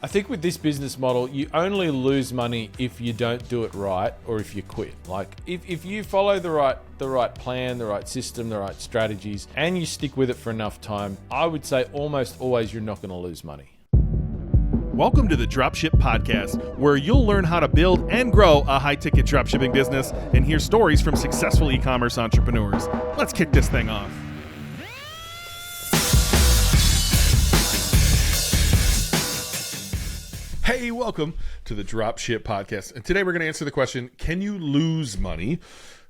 think with this business model, you only lose money if you don't do it right or if you quit. Like if you follow the right plan, the right system, the right strategies, and you stick with it for enough time, I would say almost always you're not going to lose money. Welcome to the Dropship Podcast, where you'll learn how to build and grow a high-ticket dropshipping business and hear stories from successful e-commerce entrepreneurs. Let's kick this thing off. Hey, welcome to the Dropship Podcast. And today we're going to answer the question, can you lose money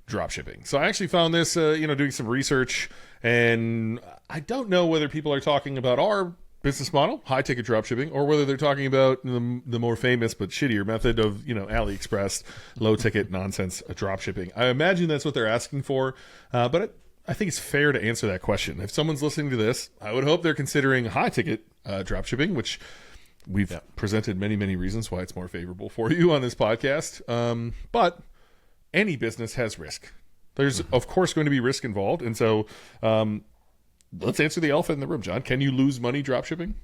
dropshipping? So I actually found this, doing some research, and I don't know whether people are talking about our business model, high-ticket dropshipping, or whether they're talking about the more famous but shittier method of, AliExpress, low-ticket nonsense dropshipping. I imagine that's what they're asking for, but I think it's fair to answer that question. If someone's listening to this, I would hope they're considering high-ticket dropshipping, which we've presented many, many reasons why it's more favorable for you on this podcast. But any business has risk. There's, of course, going to be risk involved. And so let's answer the elephant in the room, John. Can you lose money dropshipping?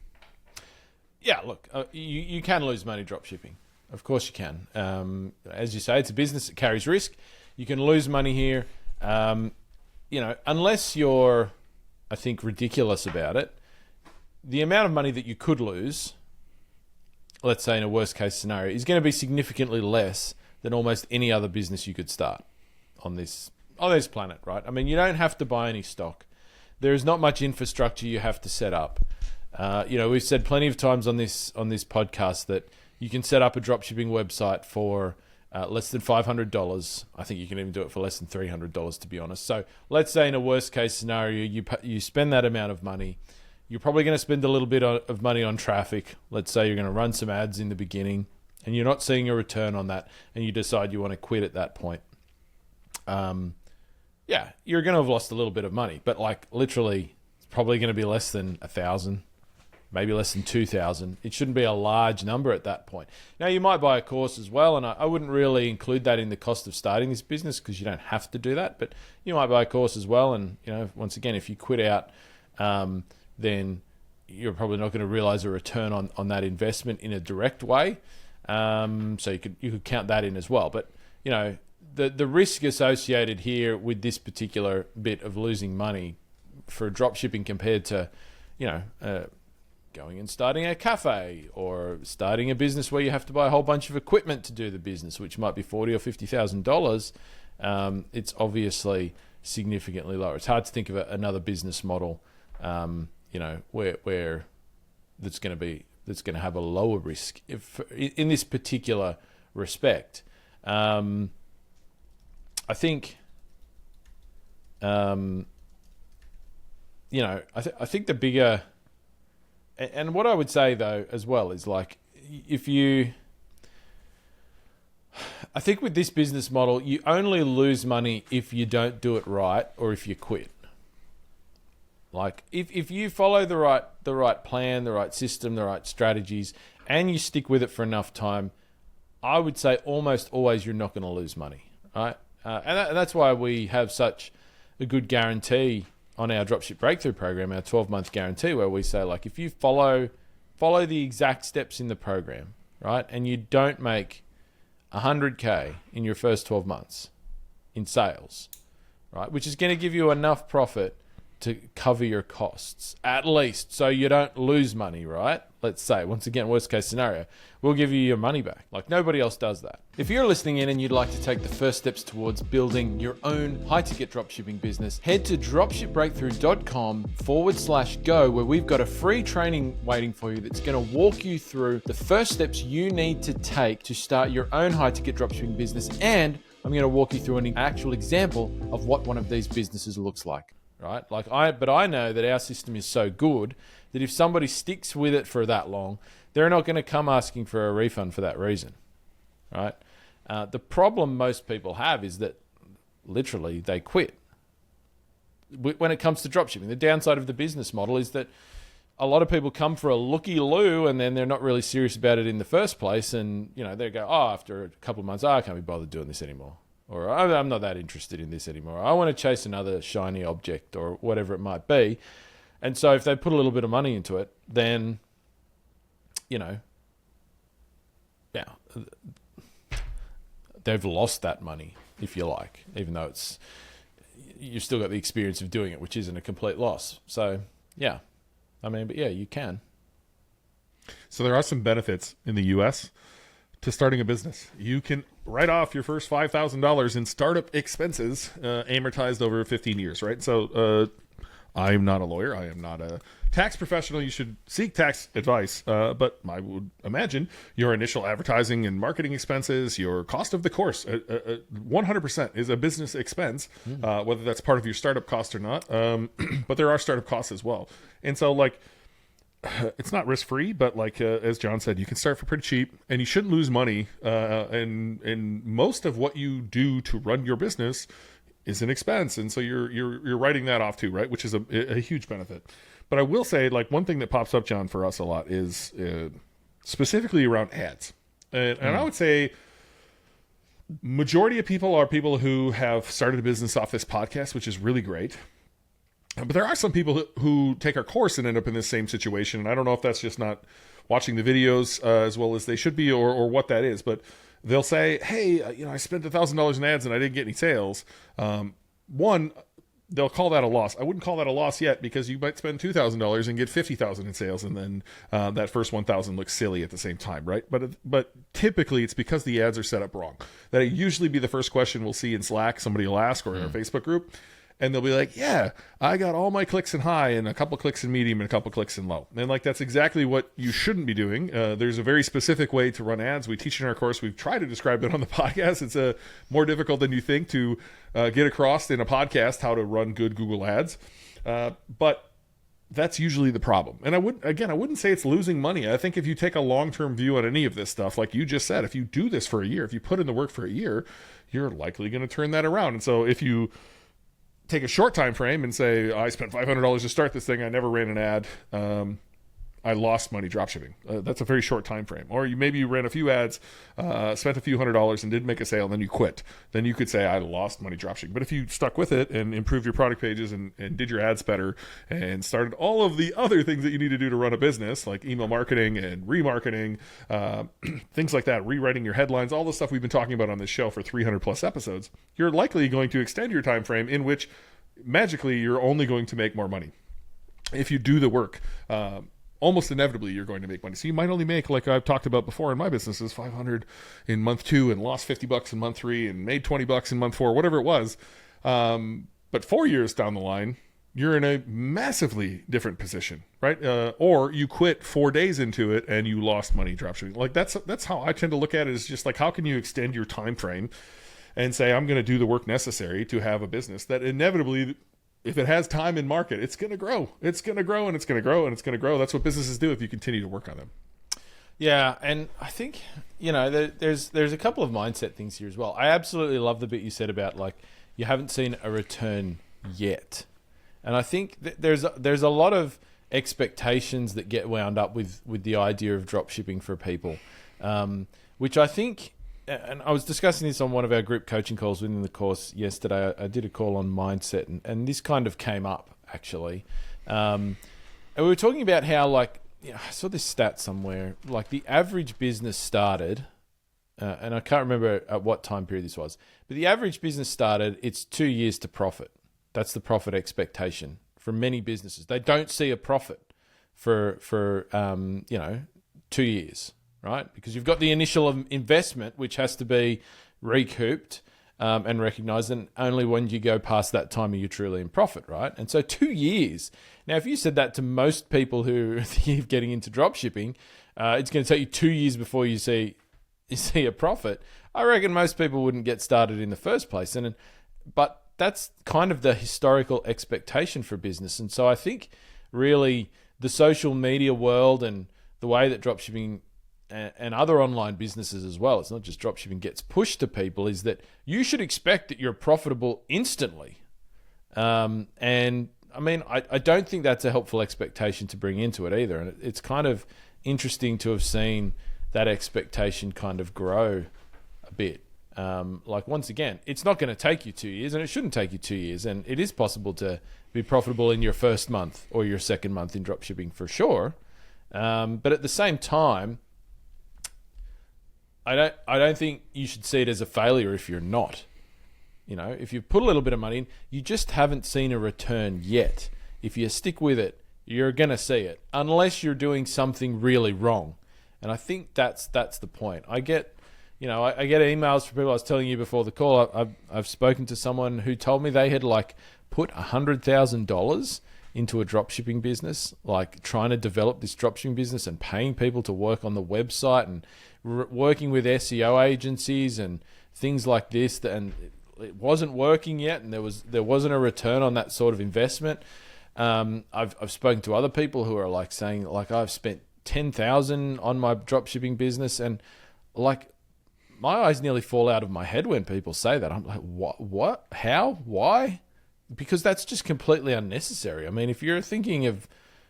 Yeah, look, you can lose money dropshipping. Of course you can. As you say, it's a business that carries risk. You can lose money here. Unless you're, I think, ridiculous about it, the amount of money that you could lose, let's say in a worst case scenario, is going to be significantly less than almost any other business you could start on this planet, right? I mean, you don't have to buy any stock. There is not much infrastructure you have to set up. We've said plenty of times on this podcast that you can set up a dropshipping website for less than $500. I think you can even do it for less than $300, to be honest. So let's say in a worst case scenario, you spend that amount of money. You're probably going to spend a little bit of money on traffic. Let's say you're going to run some ads in the beginning and you're not seeing a return on that and you decide you want to quit at that point. You're going to have lost a little bit of money, but like literally it's probably going to be less than 1,000, maybe less than 2,000. It shouldn't be a large number at that point. Now you might buy a course as well, and I wouldn't really include that in the cost of starting this business because you don't have to do that, but you might buy a course as well. And, once again, if you quit out, then you're probably not going to realize a return on that investment in a direct way. So you could count that in as well. But, the risk associated here with this particular bit of losing money for dropshipping compared to, going and starting a cafe or starting a business where you have to buy a whole bunch of equipment to do the business, which might be $40,000 or $50,000, it's obviously significantly lower. It's hard to think of another business model where that's going to have a lower risk in this particular respect. I think, I think the bigger, and what I would say though as well is like, I think with this business model, you only lose money if you don't do it right or if you quit. Like if you follow the right plan, the right system, the right strategies, and you stick with it for enough time, I would say almost always you're not going to lose money, right? And that's why we have such a good guarantee on our Dropship Breakthru program, our 12-month guarantee, where we say like if you follow the exact steps in the program, right, and you don't make $100K in your first 12 months in sales, right, which is going to give you enough profit to cover your costs, at least, so you don't lose money, right? Let's say, once again, worst case scenario, we'll give you your money back. Like nobody else does that. If you're listening in and you'd like to take the first steps towards building your own high-ticket dropshipping business, head to dropshipbreakthru.com/go, where we've got a free training waiting for you that's going to walk you through the first steps you need to take to start your own high-ticket dropshipping business. And I'm going to walk you through an actual example of what one of these businesses looks like. Right? But I know that our system is so good that if somebody sticks with it for that long, they're not going to come asking for a refund for that reason, right? The problem most people have is that literally they quit. When it comes to dropshipping, the downside of the business model is that a lot of people come for a looky-loo and then they're not really serious about it in the first place, and they go, after a couple of months, I can't be bothered doing this anymore. Or I'm not that interested in this anymore. I want to chase another shiny object or whatever it might be. And so if they put a little bit of money into it, then, yeah, they've lost that money, if you like, even though you've still got the experience of doing it, which isn't a complete loss. So, yeah, I mean, but yeah, you can. So there are some benefits in the U.S. to starting a business. You can write off your first $5,000 in startup expenses, amortized over 15 years, right? So I'm not a lawyer. I am not a tax professional. You should seek tax advice. But I would imagine your initial advertising and marketing expenses, your cost of the course, 100% is a business expense, whether that's part of your startup cost or not. But there are startup costs as well. And so, like, it's not risk-free, but like as John said, you can start for pretty cheap, and you shouldn't lose money. And most of what you do to run your business is an expense, and so you're writing that off too, right? Which is a huge benefit. But I will say, like, one thing that pops up, John, for us a lot is specifically around ads, and I would say majority of people are people who have started a business off this podcast, which is really great. But there are some people who take our course and end up in this same situation. And I don't know if that's just not watching the videos as well as they should be, or what that is. But they'll say, hey, I spent $1,000 in ads and I didn't get any sales. One, they'll call that a loss. I wouldn't call that a loss yet, because you might spend $2,000 and get $50,000 in sales. And then that first $1,000 looks silly at the same time, right? But typically it's because the ads are set up wrong. That'll usually be the first question we'll see in Slack. Somebody will ask, or in our Facebook group. And they'll be like, yeah, I got all my clicks in high and a couple clicks in medium and a couple clicks in low. And like, that's exactly what you shouldn't be doing. There's a very specific way to run ads. We teach in our course. We've tried to describe it on the podcast. It's more difficult than you think to get across in a podcast how to run good Google ads. But that's usually the problem. And I wouldn't say it's losing money. I think if you take a long-term view on any of this stuff, like you just said, if you do this for a year, if you put in the work for a year, you're likely going to turn that around. And so if you take a short time frame and say, I spent $500 to start this thing, I never ran an ad, I lost money dropshipping. That's a very short time frame. Or maybe you ran a few ads, spent a few $100s and didn't make a sale, and then you quit. Then you could say, I lost money dropshipping. But if you stuck with it and improved your product pages and did your ads better and started all of the other things that you need to do to run a business, like email marketing and remarketing, things like that, rewriting your headlines, all the stuff we've been talking about on this show for 300 plus episodes, you're likely going to extend your time frame in which magically you're only going to make more money if you do the work. Almost inevitably you're going to make money. So you might only make, like I've talked about before in my businesses, 500 in month 2 and lost $50 in month 3 and made $20 in month 4, whatever it was. But 4 years down the line, you're in a massively different position, right? Or you quit 4 days into it and you lost money dropshipping. Like that's how I tend to look at it, is just like, how can you extend your time frame and say, I'm going to do the work necessary to have a business that inevitably, if it has time in market, it's going to grow. It's going to grow and it's going to grow and it's going to grow. That's what businesses do if you continue to work on them. Yeah, and I think, there's a couple of mindset things here as well. I absolutely love the bit you said about, like, you haven't seen a return yet. And I think there's a lot of expectations that get wound up with the idea of dropshipping for people, which I think, and I was discussing this on one of our group coaching calls within the course yesterday. I did a call on mindset, and this kind of came up, actually. And we were talking about how, like, I saw this stat somewhere, like the average business started, and I can't remember at what time period this was, but the average business started, it's 2 years to profit. That's the profit expectation for many businesses. They don't see a profit for 2 years. Right? Because you've got the initial investment, which has to be recouped and recognized, and only when you go past that time are you truly in profit, right? And so 2 years. Now, if you said that to most people who are thinking of getting into dropshipping, it's going to take you 2 years before you see a profit. I reckon most people wouldn't get started in the first place. But that's kind of the historical expectation for business. And so I think really the social media world and the way that dropshipping and other online businesses as well, it's not just dropshipping, gets pushed to people, is that you should expect that you're profitable instantly. And I mean, I don't think that's a helpful expectation to bring into it either. And it's kind of interesting to have seen that expectation kind of grow a bit. Like, once again, it's not going to take you 2 years, and it shouldn't take you 2 years. And it is possible to be profitable in your first month or your second month in dropshipping for sure. But at the same time, I don't think you should see it as a failure if you're not. You know, if you put a little bit of money in, you just haven't seen a return yet. If you stick with it, you're going to see it, unless you're doing something really wrong. And I think that's the point. I get emails from people. I was telling you before the call, I've spoken to someone who told me they had like put $100,000 into a dropshipping business, like trying to develop this dropshipping business and paying people to work on the website and working with SEO agencies and things like this. And it wasn't working yet, and there wasn't a return on that sort of investment. I've spoken to other people who are like saying, like, I've spent $10,000 on my dropshipping business, and like my eyes nearly fall out of my head when people say that. I'm like, what, how, why? Because that's just completely unnecessary. I mean, if you're thinking of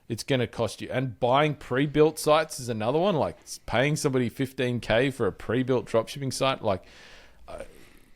it's going to cost you, and buying pre-built sites is another one, like paying somebody $15,000 for a pre-built dropshipping site, like,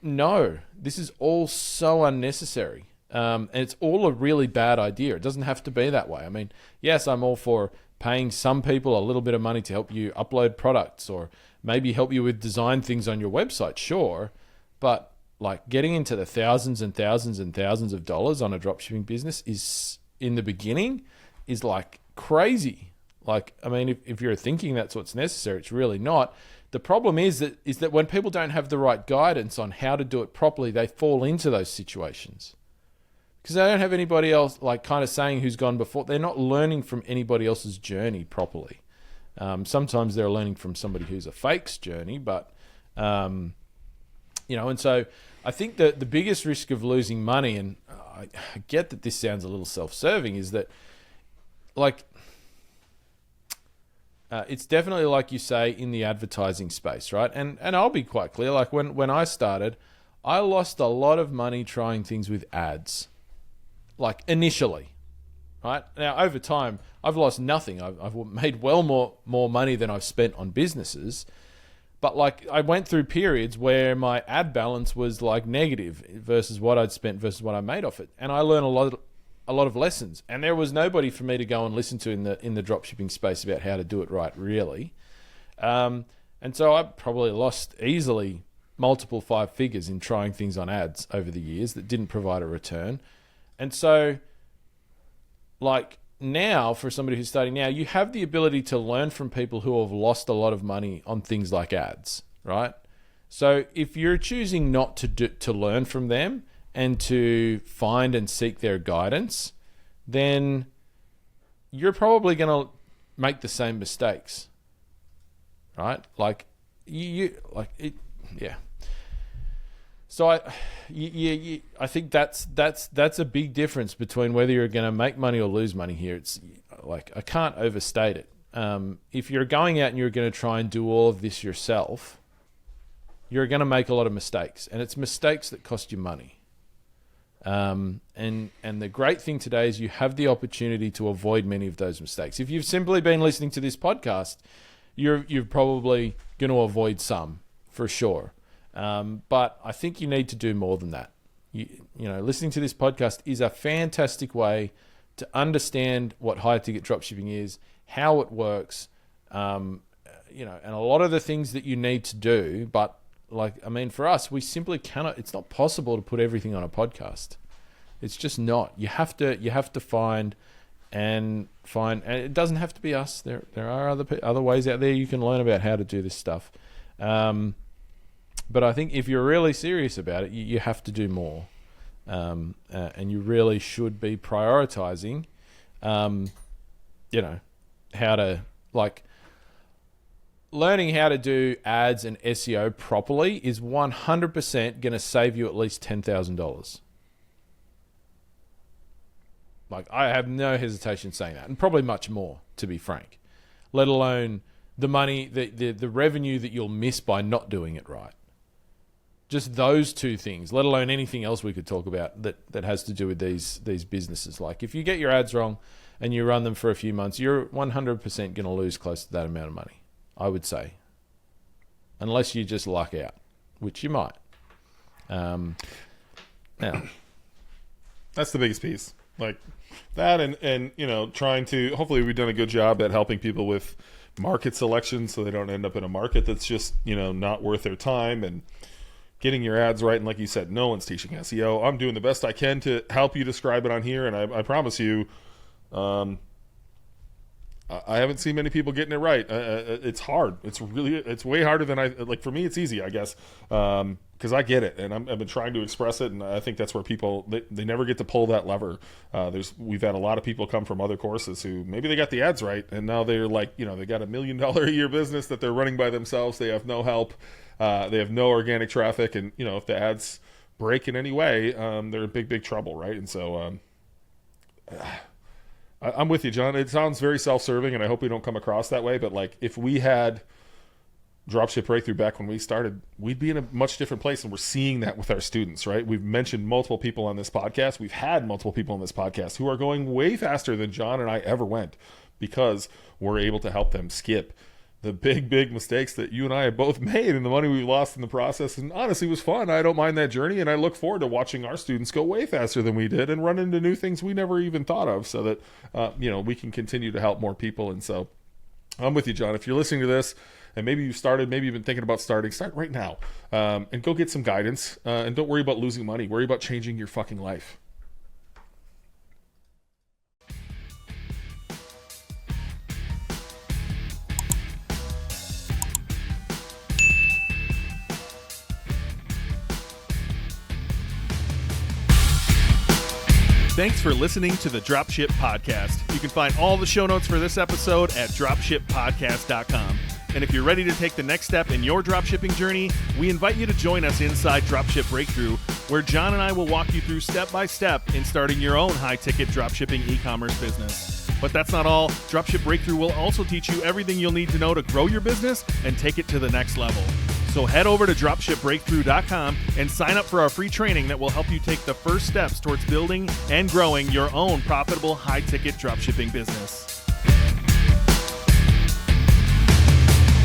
no, this is all so unnecessary. And it's all a really bad idea. It doesn't have to be that way. I mean, yes, I'm all for paying some people a little bit of money to help you upload products or maybe help you with design things on your website, sure. But like getting into the thousands and thousands and thousands of dollars on a dropshipping business is, in the beginning, is like crazy. Like, I mean, if you're thinking that's what's necessary, it's really not. The problem is that when people don't have the right guidance on how to do it properly, they fall into those situations. Because they don't have anybody else like kind of saying who's gone before. They're not learning from anybody else's journey properly. Sometimes they're learning from somebody who's a fake's journey, but and so I think that the biggest risk of losing money, and I get that this sounds a little self-serving, is that like it's definitely, like you say, in the advertising space, right? And I'll be quite clear. Like when I started, I lost a lot of money trying things with ads. Like initially, right? Now, over time, I've lost nothing. I've made well more money than I've spent on businesses. But like I went through periods where my ad balance was like negative versus what I'd spent versus what I made off it. And I learned a lot of lessons. And there was nobody for me to go and listen to in the dropshipping space about how to do it right, really. And so I probably lost easily multiple 5 figures in trying things on ads over the years that didn't provide a return. And so, like now, for somebody who's starting now, you have the ability to learn from people who have lost a lot of money on things like ads, right? So if you're choosing not to learn from them and to find and seek their guidance, then you're probably going to make the same mistakes, right? Like yeah. So I think that's a big difference between whether you're going to make money or lose money here. It's like, I can't overstate it. If you're going out and you're going to try and do all of this yourself, you're going to make a lot of mistakes, and it's mistakes that cost you money. And the great thing today is you have the opportunity to avoid many of those mistakes. If you've simply been listening to this podcast, you're probably going to avoid some for sure. But I think you need to do more than that. Listening to this podcast is a fantastic way to understand what high ticket dropshipping is, how it works, and a lot of the things that you need to do. But for us, we simply cannot. It's not possible to put everything on a podcast. It's just not. You have to find, and it doesn't have to be us. There are other ways out there you can learn about how to do this stuff. But I think if you're really serious about it, you have to do more. And you really should be prioritizing, how to, learning how to do ads and SEO properly is 100% going to save you at least $10,000. I have no hesitation saying that, and probably much more, to be frank, let alone the money, the revenue that you'll miss by not doing it right. Just those two things, let alone anything else we could talk about that has to do with these businesses. Like if you get your ads wrong and you run them for a few months, you're 100% going to lose close to that amount of money, I would say. Unless you just luck out, which you might. Now, that's the biggest piece. Like that and trying to, hopefully we've done a good job at helping people with market selection so they don't end up in a market that's just, not worth their time, and getting your ads right. And like you said, no one's teaching SEO. I'm doing the best I can to help you describe it on here, and I promise you, I haven't seen many people getting it right. It's hard. It's way harder than for me, it's easy, I guess. Because I get it, and I've been trying to express it, and I think that's where people, they never get to pull that lever. We've had a lot of people come from other courses who maybe they got the ads right, and now they're like, they got $1 million a year business that they're running by themselves. They have no help. They have no organic traffic, and if the ads break in any way, they're in big trouble, right? And so I'm with you, John. It sounds very self-serving, and I hope we don't come across that way. But if we had Dropship Breakthru back when we started, we'd be in a much different place, and we're seeing that with our students, right? We've mentioned multiple people on this podcast. We've had multiple people on this podcast who are going way faster than John and I ever went, because we're able to help them skip the big mistakes that you and I have both made, and the money we lost in the process. And honestly, it was fun. I don't mind that journey, and I look forward to watching our students go way faster than we did and run into new things we never even thought of, so that we can continue to help more people. And so I'm with you, John. If you're listening to this and maybe you started, maybe you've been thinking about starting, start right now, and go get some guidance, and don't worry about losing money. Worry about changing your fucking life. Thanks for listening to the Dropship Podcast. You can find all the show notes for this episode at dropshippodcast.com. And if you're ready to take the next step in your dropshipping journey, we invite you to join us inside Dropship Breakthru, where John and I will walk you through step by step in starting your own high-ticket dropshipping e-commerce business. But that's not all. Dropship Breakthru will also teach you everything you'll need to know to grow your business and take it to the next level. So head over to dropshipbreakthru.com and sign up for our free training that will help you take the first steps towards building and growing your own profitable high-ticket dropshipping business.